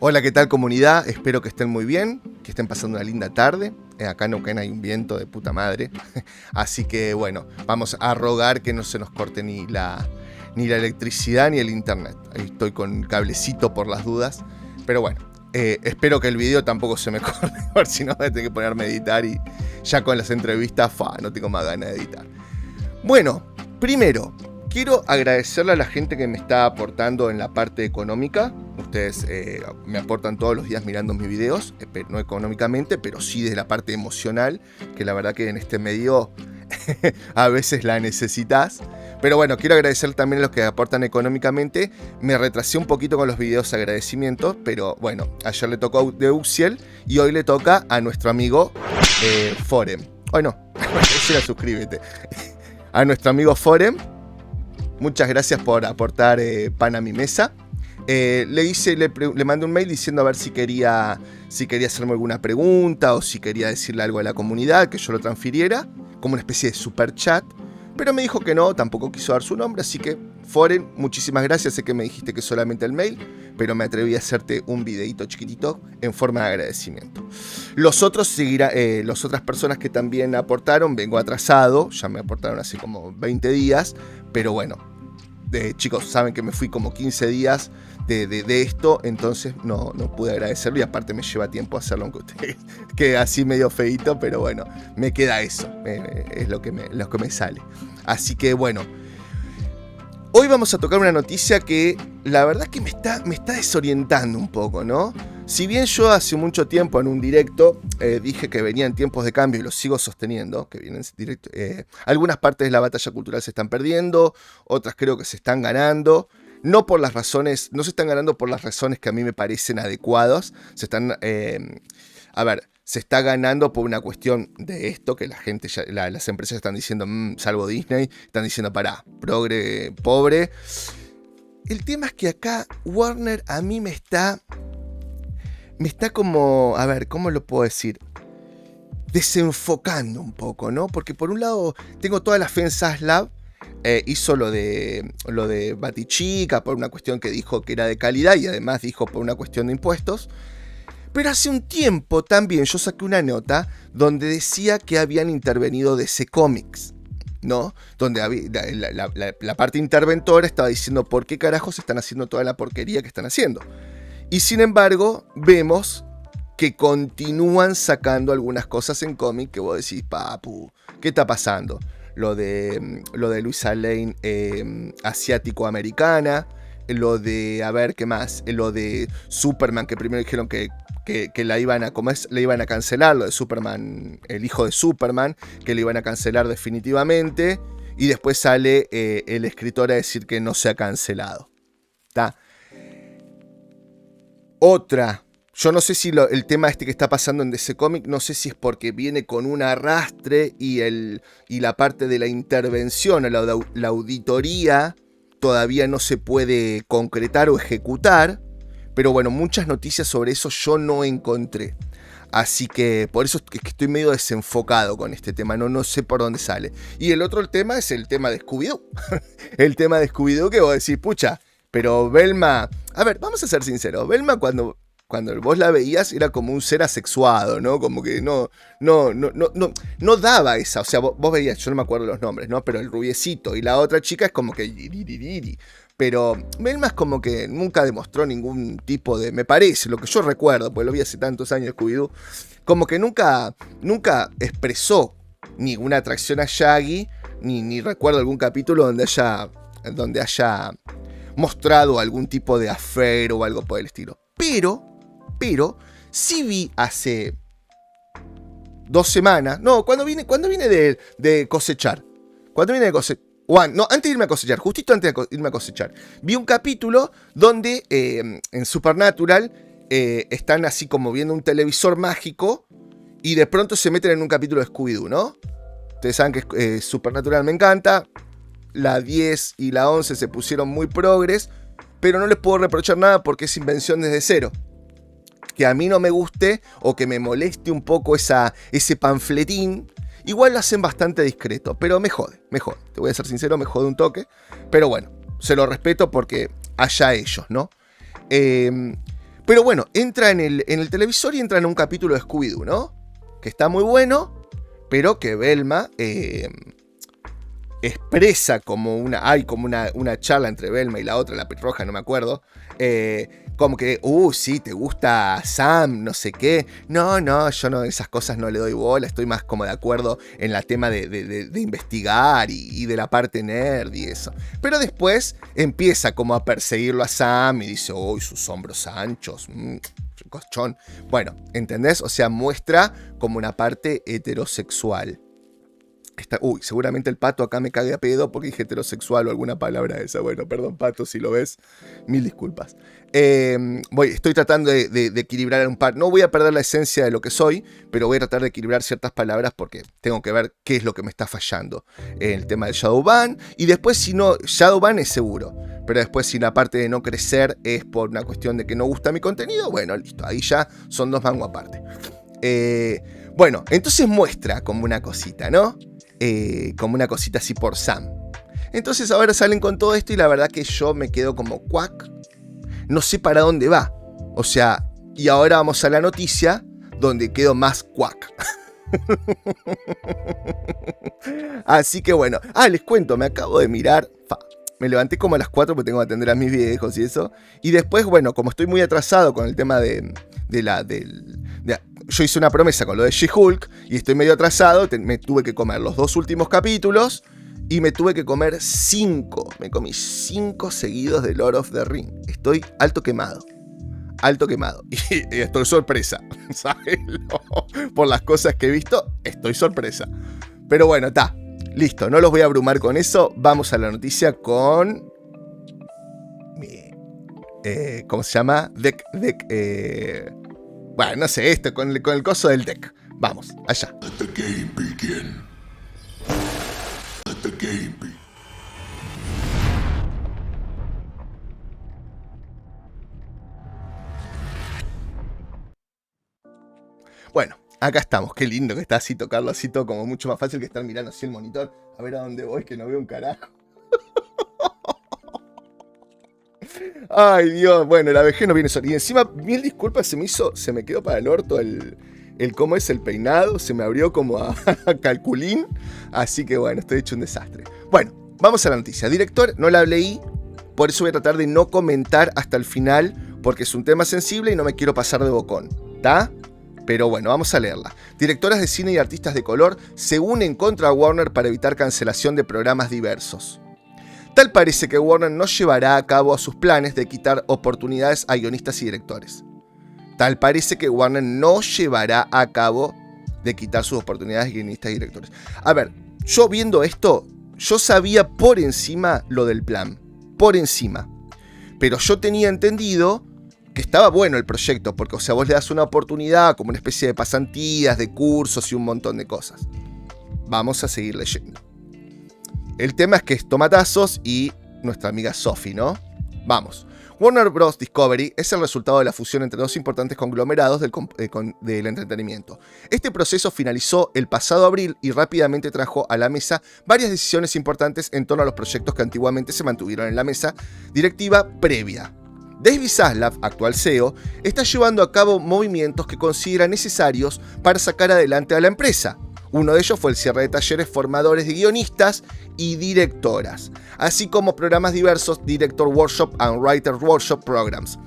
Hola, ¿qué tal comunidad? Espero que estén muy bien, que estén pasando una linda tarde. Acá en Neuquén hay un viento de puta madre. Así que bueno, vamos a rogar que no se nos corte ni la electricidad ni el internet. Ahí estoy con cablecito por las dudas. Pero bueno, espero que el video tampoco se me corte, por si no voy a tener que ponerme a editar y ya con las entrevistas, no tengo más ganas de editar. Bueno, primero, quiero agradecerle a la gente que me está aportando en la parte económica. Ustedes me aportan todos los días mirando mis videos, no económicamente, pero sí de la parte emocional, que la verdad que en este medio a veces la necesitas. Pero bueno, quiero agradecer también a los que aportan económicamente. Me retrasé un poquito con los videos de agradecimientos, pero bueno, ayer le tocó a Deusiel y hoy le toca a nuestro amigo Forem. Hoy no, suscríbete. A nuestro amigo Forem. Muchas gracias por aportar pan a mi mesa. Le mandé un mail diciendo a ver si quería hacerme alguna pregunta o si quería decirle algo a la comunidad, que yo lo transfiriera, como una especie de super chat. Pero me dijo que no, tampoco quiso dar su nombre, así que Foren, muchísimas gracias. Sé que me dijiste que solamente el mail, pero me atreví a hacerte un videito chiquitito en forma de agradecimiento. Las otras personas que también aportaron, vengo atrasado, ya me aportaron hace como 20 días, pero bueno, chicos, saben que me fui como 15 días de esto, entonces no pude agradecerlo y aparte me lleva tiempo hacerlo, aunque ustedes quede así medio feíto, pero bueno, me queda eso, es lo que me sale. Así que bueno, hoy vamos a tocar una noticia que la verdad que me está desorientando un poco, ¿no? Si bien yo hace mucho tiempo en un directo dije que venían tiempos de cambio y lo sigo sosteniendo, que vienen directo, algunas partes de la batalla cultural se están perdiendo, otras creo que se están ganando, no se están ganando por las razones que a mí me parecen adecuadas, se está ganando por una cuestión de esto, que la gente, las empresas están diciendo, salvo Disney, están diciendo, progre, pobre. El tema es que acá Warner a mí me está como, ¿cómo lo puedo decir? Desenfocando un poco, ¿no? Porque por un lado tengo toda la fe en Zaslav, hizo lo de Batichica por una cuestión que dijo que era de calidad y además dijo por una cuestión de impuestos. Pero hace un tiempo también yo saqué una nota donde decía que habían intervenido DC Comics, ¿no? Donde la parte interventora estaba diciendo por qué carajos están haciendo toda la porquería que están haciendo. Y sin embargo, vemos que continúan sacando algunas cosas en cómic que vos decís, papu, ¿qué está pasando? Lo de Luisa Lane asiático-americana, lo de, ¿qué más? Lo de Superman, que primero dijeron que la iban a cancelar, lo de Superman, el hijo de Superman, que le iban a cancelar definitivamente, y después sale el escritor a decir que no se ha cancelado. ¿Está? Otra, yo no sé si el tema que está pasando en DC Comics, no sé si es porque viene con un arrastre y la parte de la intervención, la auditoría, todavía no se puede concretar o ejecutar, pero bueno, muchas noticias sobre eso yo no encontré. Así que por eso es que estoy medio desenfocado con este tema, no sé por dónde sale. Y el tema es el tema de Scooby-Doo. El tema de Scooby-Doo que vos decís, pucha, pero Velma, vamos a ser sinceros, Velma cuando vos la veías era como un ser asexuado, ¿no? Como que no daba esa, o sea, vos veías, yo no me acuerdo los nombres, ¿no? Pero el rubiecito y la otra chica es como que... Pero Velma es como que nunca demostró ningún tipo de... Me parece, lo que yo recuerdo, porque lo vi hace tantos años Scooby-Doo, como que nunca expresó ninguna atracción a Shaggy, ni recuerdo algún capítulo donde haya mostrado algún tipo de affair o algo por el estilo. Pero sí vi hace 2 semanas, no, cuando vine de cosechar, antes de irme a cosechar, justito antes de irme a cosechar, vi un capítulo donde en Supernatural están así como viendo un televisor mágico y de pronto se meten en un capítulo de Scooby-Doo, ¿no? Ustedes saben que Supernatural me encanta, la 10 y la 11 se pusieron muy progres, pero no les puedo reprochar nada porque es invención desde cero. Que a mí no me guste o que me moleste un poco ese panfletín, igual lo hacen bastante discreto, pero me jode, te voy a ser sincero, me jode un toque, pero bueno, se lo respeto porque allá ellos, ¿no? Pero bueno, entra en el televisor y entra en un capítulo de Scooby-Doo, ¿no? Que está muy bueno, pero que Velma expresa como una charla entre Velma y la otra, la pelirroja, no me acuerdo. Como que, sí, te gusta Sam, no sé qué. No, yo no, esas cosas no le doy bola. Estoy más como de acuerdo en el tema de investigar y de la parte nerd y eso. Pero después empieza como a perseguirlo a Sam y dice, sus hombros anchos, cochón. Bueno, ¿entendés? O sea, muestra como una parte heterosexual. Seguramente el Pato acá me cague a pedo porque dije heterosexual o alguna palabra esa. Bueno, perdón, Pato, si lo ves, mil disculpas. Estoy tratando de equilibrar un par. No voy a perder la esencia de lo que soy, pero voy a tratar de equilibrar ciertas palabras porque tengo que ver qué es lo que me está fallando. El tema del Shadowban. Y después, si no, Shadowban es seguro. Pero después, si la parte de no crecer es por una cuestión de que no gusta mi contenido, bueno, listo. Ahí ya son dos mangos aparte. Bueno, entonces muestra como una cosita, ¿no? Como una cosita así por Sam. Entonces ahora salen con todo esto y la verdad que yo me quedo como cuac. No sé para dónde va. O sea, y ahora vamos a la noticia donde quedo más cuac. Así que bueno. Les cuento, me acabo de mirar. Me levanté como a las 4 porque tengo que atender a mis viejos y eso. Y después, bueno, como estoy muy atrasado con el tema yo hice una promesa con lo de She-Hulk y estoy medio atrasado, me tuve que comer los 2 últimos capítulos y me tuve que comer 5. Me comí 5 seguidos de Lord of the Ring. Estoy alto quemado. Y estoy sorpresa, ¿sabes? Por las cosas que he visto, estoy sorpresa. Pero bueno, está. Listo, no los voy a abrumar con eso. Vamos a la noticia con... ¿cómo se llama? Bueno, no sé, esto, con el coso del deck. Vamos, allá. Let the game begin. Let the game begin. Bueno, acá estamos. Qué lindo que está así, tocarlo así todo como mucho más fácil que estar mirando así el monitor. A ver a dónde voy, que no veo un carajo. Ay, Dios, bueno, la vejez no viene sola. Y encima, mil disculpas, se me quedó para el orto el cómo es el peinado. Se me abrió como a calculín. Así que bueno, estoy hecho un desastre. Bueno, vamos a la noticia. Director, no la leí, por eso voy a tratar de no comentar hasta el final, porque es un tema sensible y no me quiero pasar de bocón, ¿está? Pero bueno, vamos a leerla. Directoras de cine y artistas de color se unen contra Warner para evitar cancelación de programas diversos. Tal parece que Warner no llevará a cabo sus planes de quitar oportunidades a guionistas y directores. Tal parece que Warner no llevará a cabo de quitar sus oportunidades a guionistas y directores. A ver, yo viendo esto, yo sabía por encima lo del plan. Por encima. Pero yo tenía entendido que estaba bueno el proyecto, porque, o sea, vos le das una oportunidad como una especie de pasantías, de cursos y un montón de cosas. Vamos a seguir leyendo. El tema es que es tomatazos y nuestra amiga Sophie, ¿no? Vamos. Warner Bros. Discovery es el resultado de la fusión entre dos importantes conglomerados del entretenimiento. Este proceso finalizó el pasado abril y rápidamente trajo a la mesa varias decisiones importantes en torno a los proyectos que antiguamente se mantuvieron en la mesa directiva previa. David Zaslav, actual CEO, está llevando a cabo movimientos que considera necesarios para sacar adelante a la empresa. Uno de ellos fue el cierre de talleres formadores de guionistas y directoras, así como programas diversos Director Workshop and Writer Workshop Programs.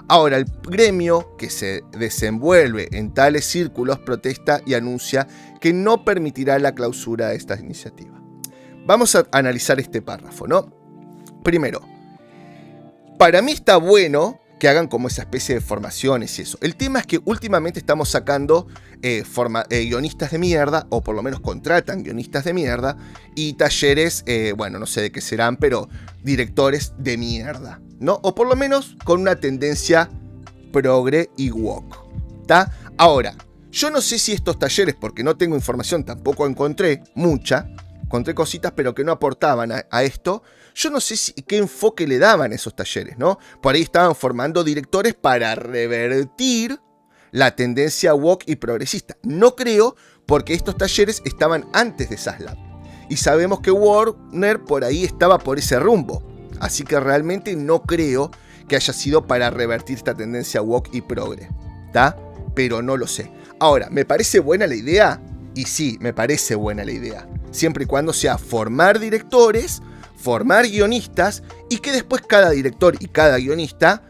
Ahora, el gremio que se desenvuelve en tales círculos protesta y anuncia que no permitirá la clausura de esta iniciativa. Vamos a analizar este párrafo, ¿no? Primero, para mí está bueno que hagan como esa especie de formaciones y eso. El tema es que últimamente estamos sacando guionistas de mierda, o por lo menos contratan guionistas de mierda, y talleres, bueno, no sé de qué serán, pero directores de mierda, ¿no? O por lo menos con una tendencia progre y woke, ¿tá? Ahora, yo no sé si estos talleres, porque no tengo información, tampoco encontré mucha, encontré cositas pero que no aportaban a esto. Yo no sé qué enfoque le daban a esos talleres, ¿no? Por ahí estaban formando directores para revertir la tendencia woke y progresista. No creo, porque estos talleres estaban antes de Zaslav. Y sabemos que Warner por ahí estaba por ese rumbo. Así que realmente no creo que haya sido para revertir esta tendencia woke y progre, ¿está? Pero no lo sé. Ahora, ¿me parece buena la idea? Y sí, me parece buena la idea. Siempre y cuando sea formar directores, formar guionistas y que después cada director y cada guionista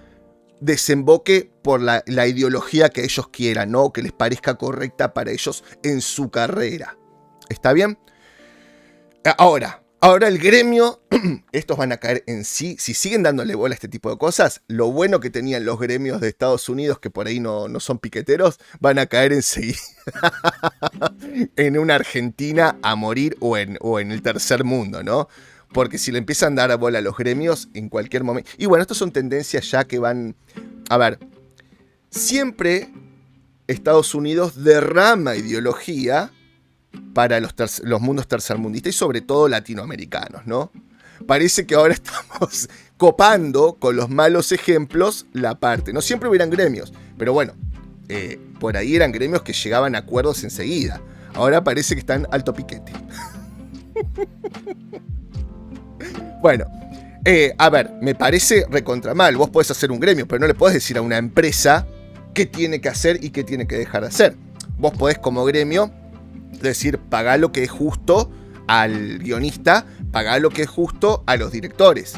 desemboque por la ideología que ellos quieran, ¿no? Que les parezca correcta para ellos en su carrera. ¿Está bien? Ahora el gremio, estos van a caer en sí, si siguen dándole bola a este tipo de cosas, lo bueno que tenían los gremios de Estados Unidos, que por ahí no son piqueteros, van a caer enseguida en una Argentina a morir o en el tercer mundo, ¿no? Porque si le empiezan a dar bola a los gremios en cualquier momento... Y bueno, estas son tendencias ya que van... A ver, siempre Estados Unidos derrama ideología para los mundos tercermundistas y sobre todo latinoamericanos, ¿no? Parece que ahora estamos copando con los malos ejemplos la parte. No siempre hubieran gremios, pero bueno, por ahí eran gremios que llegaban a acuerdos enseguida. Ahora parece que están alto piquete. Bueno, a ver, me parece recontra mal. Vos podés hacer un gremio, pero no le podés decir a una empresa qué tiene que hacer y qué tiene que dejar de hacer. Vos podés como gremio decir, pagá lo que es justo al guionista, pagá lo que es justo a los directores.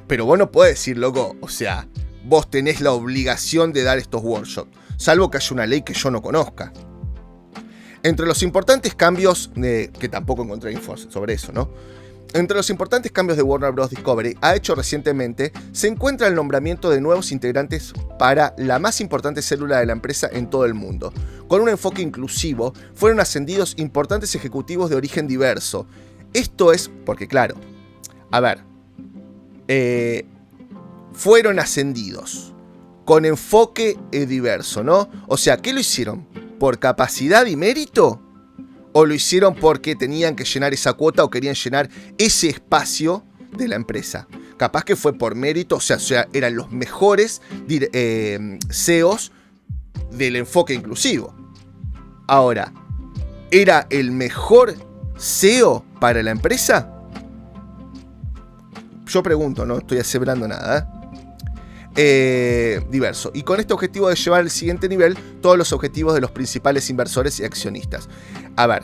Pero vos no podés decir, loco, o sea, vos tenés la obligación de dar estos workshops, salvo que haya una ley que yo no conozca. Entre los importantes cambios, que tampoco encontré info sobre eso, ¿no? Entre los importantes cambios de Warner Bros. Discovery ha hecho recientemente se encuentra el nombramiento de nuevos integrantes para la más importante célula de la empresa en todo el mundo. Con un enfoque inclusivo, fueron ascendidos importantes ejecutivos de origen diverso. Esto es porque, claro, a ver, fueron ascendidos con enfoque diverso, ¿no? O sea, ¿qué lo hicieron? ¿Por capacidad y mérito? ¿O lo hicieron porque tenían que llenar esa cuota o querían llenar ese espacio de la empresa? Capaz que fue por mérito, o sea eran los mejores CEOs del enfoque inclusivo. Ahora, ¿era el mejor CEO para la empresa? Yo pregunto, no estoy aseverando nada, diverso. Y con este objetivo de llevar al siguiente nivel todos los objetivos de los principales inversores y accionistas. A ver,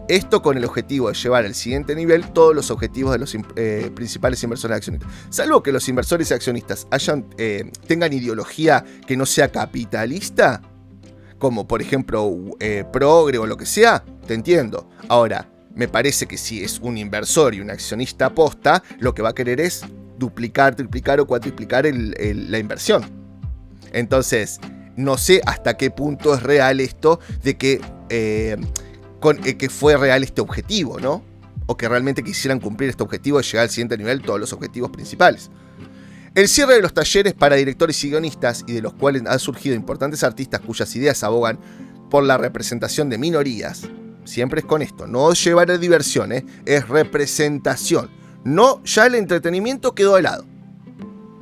esto con el objetivo de llevar al siguiente nivel todos los objetivos de los principales inversores y accionistas. Salvo que los inversores y accionistas tengan ideología que no sea capitalista, como por ejemplo progre o lo que sea, te entiendo. Ahora, me parece que si es un inversor y un accionista aposta, lo que va a querer es duplicar, triplicar o cuatriplicar la inversión. Entonces, no sé hasta qué punto es real esto de que fue real este objetivo, ¿no? O que realmente quisieran cumplir este objetivo de llegar al siguiente nivel, todos los objetivos principales. El cierre de los talleres para directores y guionistas, y de los cuales han surgido importantes artistas cuyas ideas abogan por la representación de minorías, siempre es con esto, no llevar a diversión, es representación. No, ya el entretenimiento quedó de lado,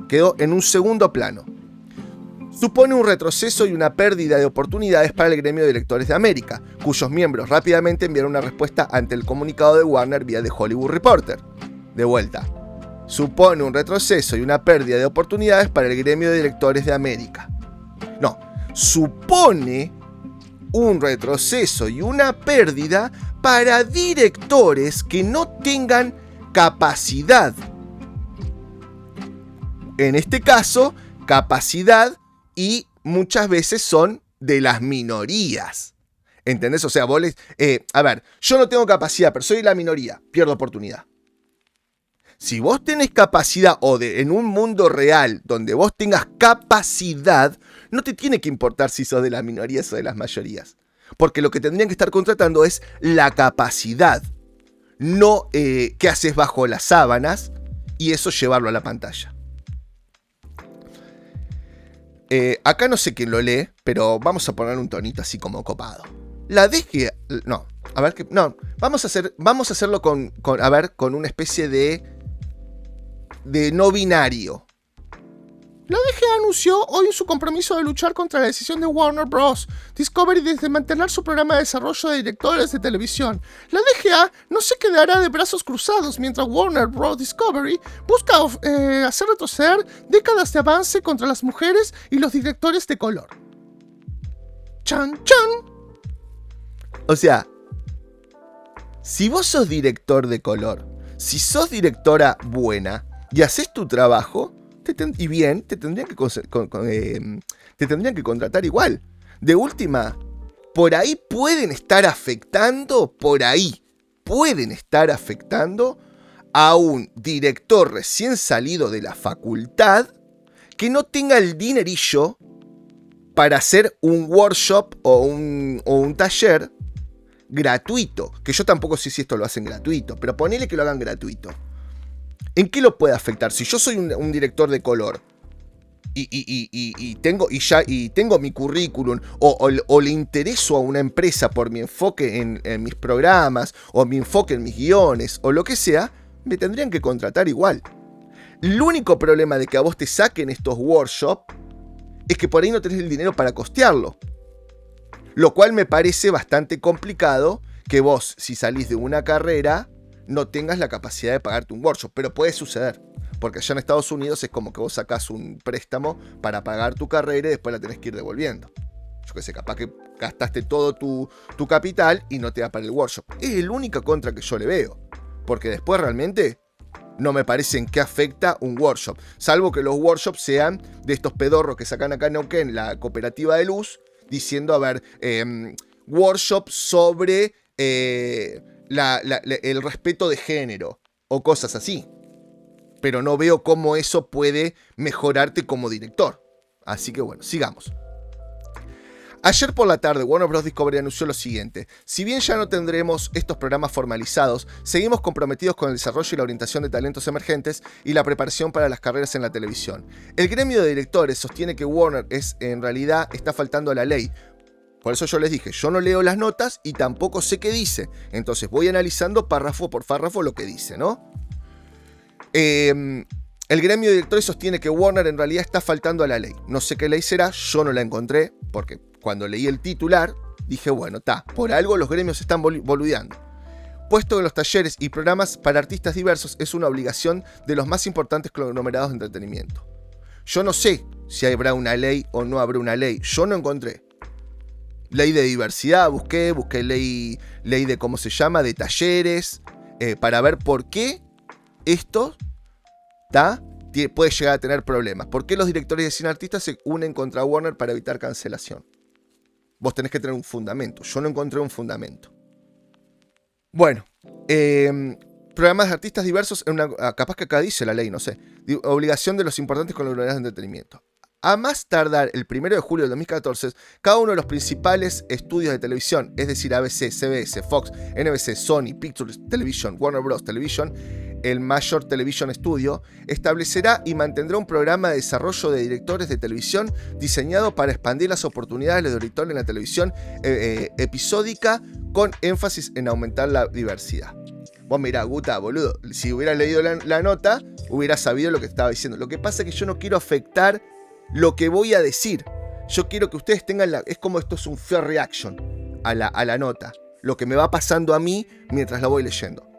quedó en un segundo plano. Supone un retroceso y una pérdida de oportunidades para el gremio de directores de América, cuyos miembros rápidamente enviaron una respuesta ante el comunicado de Warner vía The Hollywood Reporter. De vuelta, supone un retroceso y una pérdida de oportunidades para el gremio de directores de América. No, supone un retroceso y una pérdida para directores que no tengan capacidad. En este caso, capacidad y muchas veces son de las minorías. ¿Entendés? O sea, vos a ver, yo no tengo capacidad, pero soy la minoría, pierdo oportunidad. Si vos tenés capacidad en un mundo real donde vos tengas capacidad, no te tiene que importar si sos de las minorías o de las mayorías. Porque lo que tendrían que estar contratando es la capacidad, no qué haces bajo las sábanas y eso llevarlo a la pantalla. Acá no sé quién lo lee, pero vamos a poner un tonito así como copado. La DG... No, a ver, no, vamos a hacerlo con una especie de no binario. La DGA anunció hoy su compromiso de luchar contra la decisión de Warner Bros. Discovery de desmantelar su programa de desarrollo de directores de televisión. La DGA no se quedará de brazos cruzados mientras Warner Bros. Discovery busca hacer retroceder décadas de avance contra las mujeres y los directores de color. ¡Chan, chan! O sea, si vos sos director de color, si sos directora buena y haces tu trabajo, y bien, te tendrían que contratar igual. De última, por ahí pueden estar afectando a un director recién salido de la facultad que no tenga el dinerillo para hacer un workshop o un taller gratuito. Que yo tampoco sé si esto lo hacen gratuito, pero ponele que lo hagan gratuito. ¿En qué lo puede afectar? Si yo soy un director de color y tengo mi currículum o le intereso a una empresa por mi enfoque en mis programas o mi enfoque en mis guiones o lo que sea, me tendrían que contratar igual. El único problema de que a vos te saquen estos workshops es que por ahí no tenés el dinero para costearlo. Lo cual me parece bastante complicado que vos, si salís de una carrera, no tengas la capacidad de pagarte un workshop, pero puede suceder, porque allá en Estados Unidos es como que vos sacás un préstamo para pagar tu carrera y después la tenés que ir devolviendo. Yo qué sé, capaz que gastaste todo tu capital y no te da para el workshop. Es la única contra que yo le veo, porque después realmente no me parece en qué afecta un workshop, salvo que los workshops sean de estos pedorros que sacan acá en Neuquén, la cooperativa de luz, diciendo, a ver, workshop sobre el respeto de género o cosas así. Pero no veo cómo eso puede mejorarte como director. Así que bueno, sigamos. Ayer por la tarde, Warner Bros. Discovery anunció lo siguiente. Si bien ya no tendremos estos programas formalizados, seguimos comprometidos con el desarrollo y la orientación de talentos emergentes y la preparación para las carreras en la televisión. El gremio de directores sostiene que Warner en realidad está faltando a la ley. Por eso yo les dije, yo no leo las notas y tampoco sé qué dice. Entonces voy analizando párrafo por párrafo lo que dice, ¿no? El gremio de directores sostiene que Warner en realidad está faltando a la ley. No sé qué ley será, yo no la encontré, porque cuando leí el titular dije, bueno, por algo los gremios están boludeando. Puesto en los talleres y programas para artistas diversos es una obligación de los más importantes conglomerados de entretenimiento. Yo no sé si habrá una ley o no habrá una ley, yo no encontré. Ley de diversidad, busqué ley de, ¿cómo se llama?, de talleres, para ver por qué esto puede llegar a tener problemas. ¿Por qué los directores de cine artistas se unen contra Warner para evitar cancelación? Vos tenés que tener un fundamento. Yo no encontré un fundamento. Bueno, programas de artistas diversos, capaz que acá dice la ley, no sé. Obligación de los importantes conglomerados de entretenimiento. A más tardar el 1 de julio de 2014, cada uno de los principales estudios de televisión, es decir, ABC, CBS, Fox, NBC, Sony, Pictures Television, Warner Bros. Television, el Major Television Studio, establecerá y mantendrá un programa de desarrollo de directores de televisión diseñado para expandir las oportunidades de director en la televisión episódica con énfasis en aumentar la diversidad. Vos mirá, Guta, boludo, si hubiera leído la nota, hubiera sabido lo que estaba diciendo. Lo que pasa es que yo no quiero afectar lo que voy a decir. Yo quiero que ustedes tengan es como esto es un fair reaction a la nota. Lo que me va pasando a mí mientras la voy leyendo.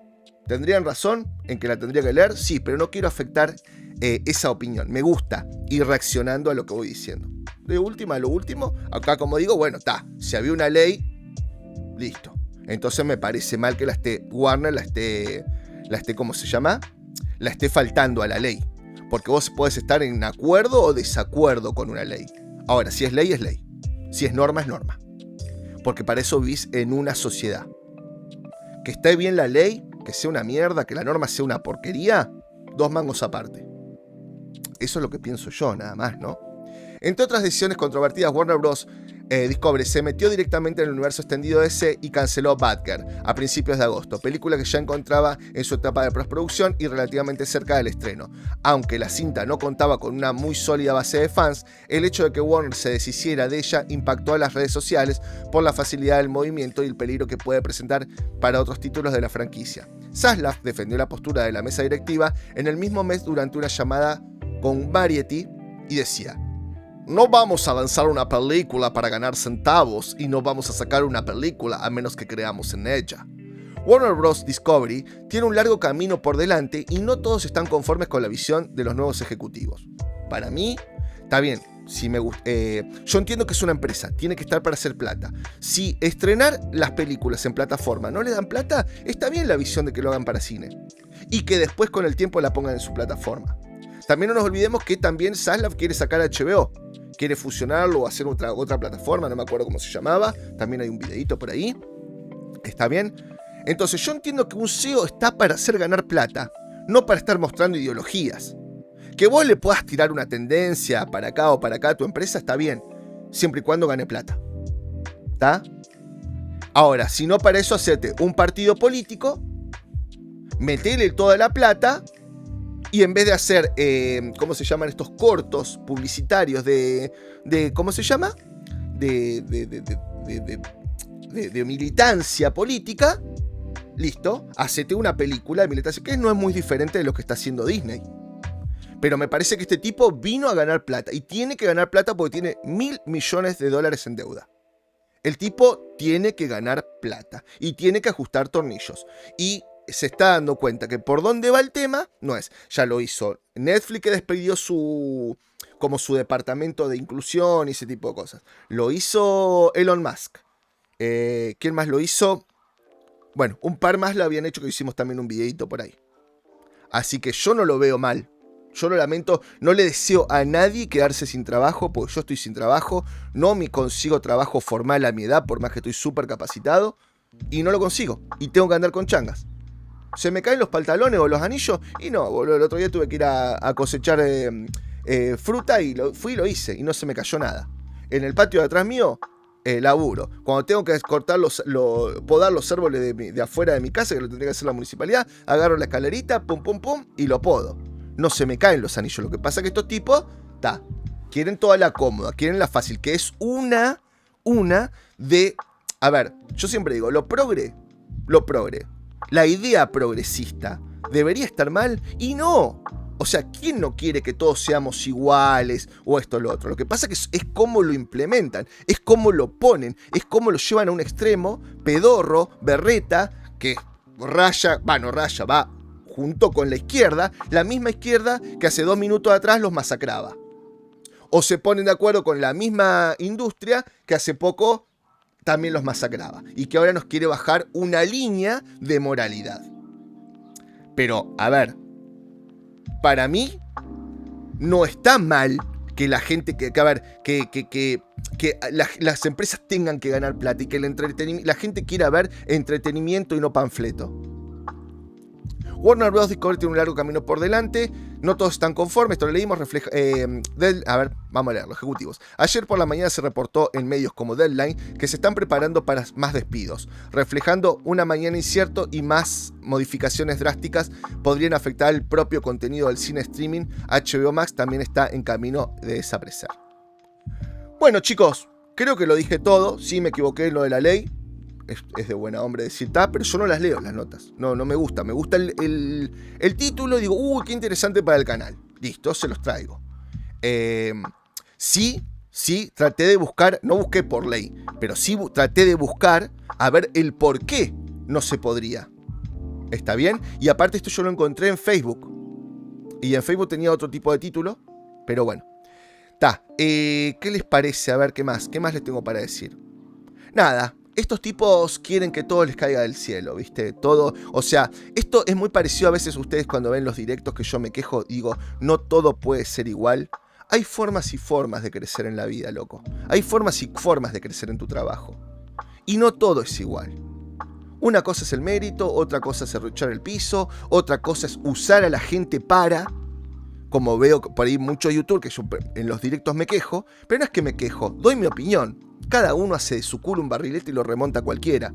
¿Tendrían razón en que la tendría que leer? Sí, pero no quiero afectar esa opinión. Me gusta ir reaccionando a lo que voy diciendo. De última, lo último, acá como digo, bueno, si había una ley, listo. Entonces me parece mal que Warner la esté, ¿cómo se llama? La esté faltando a la ley. Porque vos podés estar en acuerdo o desacuerdo con una ley. Ahora, si es ley, es ley. Si es norma, es norma. Porque para eso vivís en una sociedad. Que esté bien la ley, que sea una mierda, que la norma sea una porquería, 2 mangos aparte. Eso es lo que pienso yo, nada más, ¿no? Entre otras decisiones controvertidas, Warner Bros. Discovery se metió directamente en el universo extendido de DC y canceló Batgirl a principios de agosto, película que ya encontraba en su etapa de postproducción y relativamente cerca del estreno. Aunque la cinta no contaba con una muy sólida base de fans, el hecho de que Warner se deshiciera de ella impactó a las redes sociales por la facilidad del movimiento y el peligro que puede presentar para otros títulos de la franquicia. Zaslav defendió la postura de la mesa directiva en el mismo mes durante una llamada con Variety y decía: no vamos a lanzar una película para ganar centavos y no vamos a sacar una película a menos que creamos en ella. Warner Bros. Discovery tiene un largo camino por delante y no todos están conformes con la visión de los nuevos ejecutivos. Para mí, está bien. Yo entiendo que es una empresa, tiene que estar para hacer plata. Si estrenar las películas en plataforma no le dan plata, está bien la visión de que lo hagan para cine y que después con el tiempo la pongan en su plataforma. También no nos olvidemos que también Zaslav quiere sacar a HBO, quiere fusionarlo o hacer otra plataforma, no me acuerdo cómo se llamaba, también hay un videito por ahí. ¿Está bien? Entonces yo entiendo que un CEO está para hacer ganar plata, no para estar mostrando ideologías. Que vos le puedas tirar una tendencia para acá o para acá a tu empresa está bien, siempre y cuando gane plata. ¿Está? Ahora, si no, para eso hacerte un partido político, metele toda la plata y en vez de hacer, ¿cómo se llaman estos cortos publicitarios ¿cómo se llama? De militancia política, listo, hacete una película de militancia, que no es muy diferente de lo que está haciendo Disney. Pero me parece que este tipo vino a ganar plata. Y tiene que ganar plata porque tiene $1.000 millones en deuda. El tipo tiene que ganar plata. Y tiene que ajustar tornillos. Y se está dando cuenta que por dónde va el tema, no es. Ya lo hizo Netflix, que despidió su departamento de inclusión y ese tipo de cosas. Lo hizo Elon Musk. ¿Quién más lo hizo? Bueno, un par más lo habían hecho, que hicimos también un videito por ahí. Así que yo no lo veo mal. Yo lo lamento, no le deseo a nadie quedarse sin trabajo, porque yo estoy sin trabajo, no me consigo trabajo formal a mi edad, por más que estoy súper capacitado, y no lo consigo, y tengo que andar con changas. Se me caen los pantalones o los anillos, y no, boludo, el otro día tuve que ir a cosechar fruta, y fui y lo hice, y no se me cayó nada. En el patio de atrás mío, laburo. Cuando tengo que cortar podar los árboles de afuera de mi casa, que lo tendría que hacer la municipalidad, agarro la escalerita, pum, pum, pum, y lo podo. No se me caen los anillos. Lo que pasa es que estos tipos, quieren toda la cómoda, quieren la fácil, que es una de... A ver, yo siempre digo, lo progre, la idea progresista debería estar mal y no. O sea, ¿quién no quiere que todos seamos iguales o esto o lo otro? Lo que pasa es cómo lo implementan, es cómo lo ponen, es cómo lo llevan a un extremo pedorro, berreta, que va junto con la izquierda, la misma izquierda que hace 2 minutos atrás los masacraba. O se ponen de acuerdo con la misma industria que hace poco también los masacraba. Y que ahora nos quiere bajar una línea de moralidad. Pero, a ver, para mí no está mal que la gente, que las empresas tengan que ganar plata y que la gente quiera ver entretenimiento y no panfleto. Warner Bros. Discovery tiene un largo camino por delante, no todos están conformes, esto lo leímos, a ver, vamos a leer, los ejecutivos. Ayer por la mañana se reportó en medios como Deadline que se están preparando para más despidos, reflejando una mañana incierto y más modificaciones drásticas podrían afectar el propio contenido del cine streaming. HBO Max también está en camino de desaparecer. Bueno, chicos, creo que lo dije todo, sí me equivoqué en lo de la ley. Es de buena hombre decir, pero yo no las leo las notas. No me gusta. Me gusta el título y digo, qué interesante para el canal. Listo, se los traigo. Sí, traté de buscar, no busqué por ley, pero sí traté de buscar a ver el por qué no se podría. ¿Está bien? Y aparte esto yo lo encontré en Facebook. Y en Facebook tenía otro tipo de título, pero bueno. ¿Qué les parece? A ver, ¿qué más? ¿Qué más les tengo para decir? Nada. Estos tipos quieren que todo les caiga del cielo, ¿viste? Todo, o sea, esto es muy parecido a veces ustedes cuando ven los directos que yo me quejo, digo, no todo puede ser igual. Hay formas y formas de crecer en la vida, loco. Hay formas y formas de crecer en tu trabajo. Y no todo es igual. Una cosa es el mérito, otra cosa es arruchar el piso, otra cosa es usar a la gente como veo por ahí mucho YouTube, que yo en los directos me quejo, pero no es que me quejo, doy mi opinión. Cada uno hace de su culo un barrilete y lo remonta a cualquiera.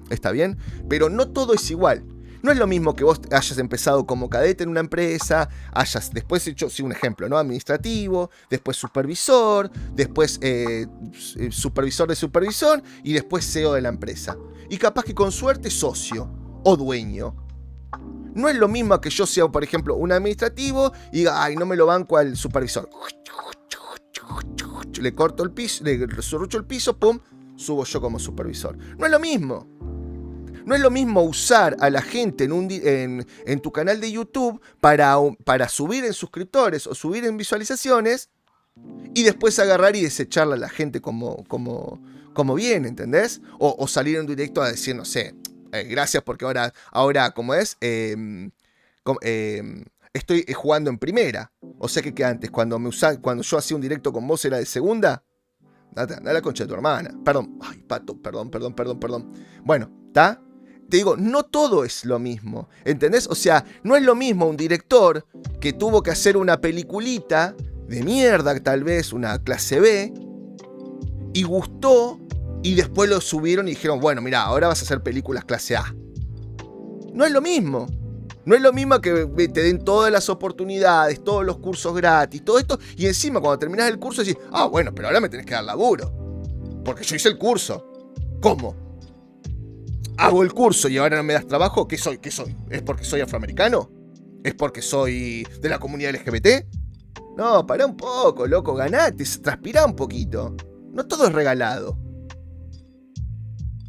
¿Está bien? Pero no todo es igual. No es lo mismo que vos hayas empezado como cadete en una empresa, hayas después hecho, sí, un ejemplo, ¿no? Administrativo, después supervisor, después supervisor de supervisor y después CEO de la empresa. Y capaz que con suerte socio o dueño. No es lo mismo que yo sea, por ejemplo, un administrativo y diga, no me lo banco al supervisor. le corto el piso, le surrucho el piso, pum, subo yo como supervisor. No es lo mismo. No es lo mismo usar a la gente en tu canal de YouTube para subir en suscriptores o subir en visualizaciones y después agarrar y desecharla a la gente como viene, ¿entendés? O salir en directo a decir, no sé, gracias porque ahora ¿cómo es? Estoy jugando en primera. O sea que antes, cuando yo hacía un directo con vos era de segunda. Anda a la concha de tu hermana. Perdón. Ay, pato, perdón. Bueno, ¿está? Te digo, no todo es lo mismo, ¿entendés? O sea, no es lo mismo un director que tuvo que hacer una peliculita de mierda, tal vez, una clase B, y gustó, y después lo subieron y dijeron, bueno, mira, ahora vas a hacer películas clase A. No es lo mismo. No es lo mismo que te den todas las oportunidades, todos los cursos gratis, todo esto, y encima cuando terminás el curso decís, bueno, pero ahora me tenés que dar laburo, porque yo hice el curso. ¿Cómo? Hago el curso y ahora no me das trabajo. ¿Qué soy? ¿Es porque soy afroamericano? ¿Es porque soy de la comunidad LGBT? No, pará un poco, loco, ganate, transpirá un poquito. No todo es regalado.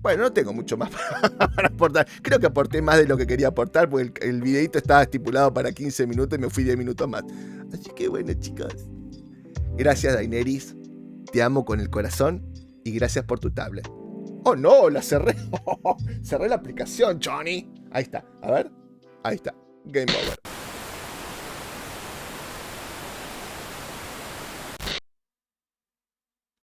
Bueno, no tengo mucho más para aportar. Creo que aporté más de lo que quería aportar, porque el videito estaba estipulado para 15 minutos y me fui 10 minutos más. Así que bueno, chicos. Gracias, Daenerys. Te amo con el corazón y gracias por tu tablet. Oh no, la cerré. Cerré la aplicación, Johnny. Ahí está, a ver. Ahí está. Game over.